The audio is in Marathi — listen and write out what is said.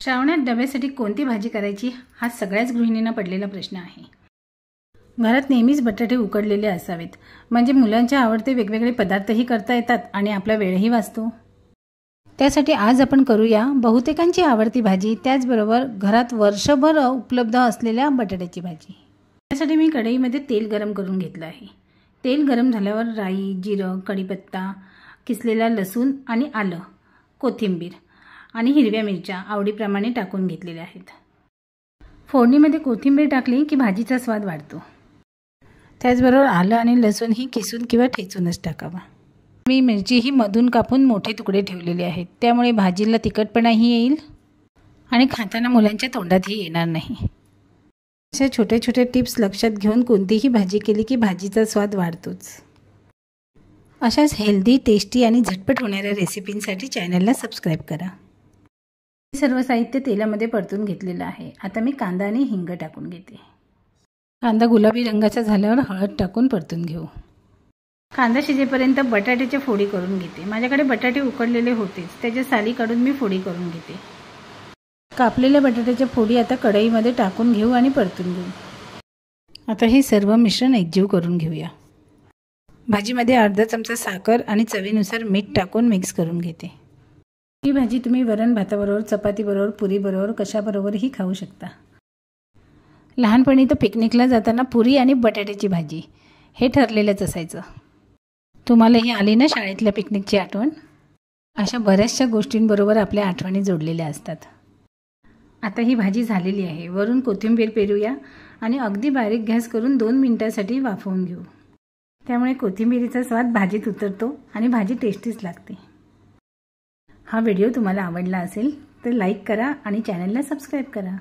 श्रावणात डब्यासाठी कोणती भाजी करायची हा सगळ्याच गृहिणींना पडलेला प्रश्न आहे। घरात नेहमीच बटाटे उकडलेले असावेत, म्हणजे मुलांच्या आवडते वेगवेगळे पदार्थही करता येतात आणि आपला वेळही वाचतो। त्यासाठी आज आपण करूया बहुतेकांची आवडती भाजी, त्याचबरोबर घरात वर्षभर उपलब्ध असलेल्या बटाट्याची भाजी। त्यासाठी मी कढईमध्ये तेल गरम करून घेतलं आहे। तेल गरम झाल्यावर राई, जिरं, कढीपत्ता, किसलेला लसूण आणि आलं, कोथिंबीर आणि हिरव्या मिरच्या आवडीप्रमाणे टाकून घेतलेल्या आहेत। फोडणीमध्ये कोथिंबीर टाकली की भाजीचा स्वाद वाढतो। त्याचबरोबर आलं आणि लसूण ही किसून किंवा ठेचूनच टाकावा। मी मिरची ही मधून कापून मोठे तुकडे ठेवलेले आहेत, त्यामुळे भाजीला तिखटपणाही येईल आणि खाताना मुलांच्या तोंडातही येणार नाही। अशा छोटे छोटे टिप्स लक्षात घेऊन कोणतीही भाजी केली की भाजीचा स्वाद वाढतोच। अशाच हेल्दी, टेस्टी आणि झटपट होणाऱ्या रेसिपींसाठी चॅनलला सबस्क्राईब करा। सर्व साहित्य तेलामध्ये परतून घेतलेलं आहे। आता मी कांदा आणि हिंग टाकून घेते। कांदा गुलाबी रंगाचा झाल्यावर हळद टाकून परतून घेऊ। कांदा शिजेपर्यंत बटाट्याच्या फोडी करून घेते। माझ्याकडे बटाटे उकडलेले होतेच, त्याच्या साली काढून मी फोडी करून घेते। कापलेल्या बटाट्याच्या फोडी आता कढईमध्ये टाकून घेऊ आणि परतून घेऊ। आता हे सर्व मिश्रण एकजीव करून घेऊया। भाजीमध्ये अर्धा चमचा साखर आणि चवीनुसार मीठ टाकून मिक्स करून घेते। ही भाजी तुम्ही वरण भाताबरोबर, चपातीबरोबर, पुरीबरोबर कशाबरोबरही खाऊ शकता। लहानपणी तर पिकनिकला जाताना पुरी आणि बटाट्याची भाजी हे ठरलेलंच असायचं। तुम्हालाही आली ना शाळेतल्या पिकनिकची आठवण? अशा बऱ्याचशा गोष्टींबरोबर आपल्या आठवणी जोडलेल्या असतात। आता ही भाजी झालेली आहे। वरून कोथिंबीर पेरूया आणि अगदी बारीक गॅस करून 2 मिनिटांसाठी वाफवून घेऊ। त्यामुळे कोथिंबीरीचा स्वाद भाजीत उतरतो आणि भाजी टेस्टीच लागते। हा व्हिडिओ तुम्हाला आवडला असेल तर लाईक करा आणि चॅनलला सबस्क्राईब करा।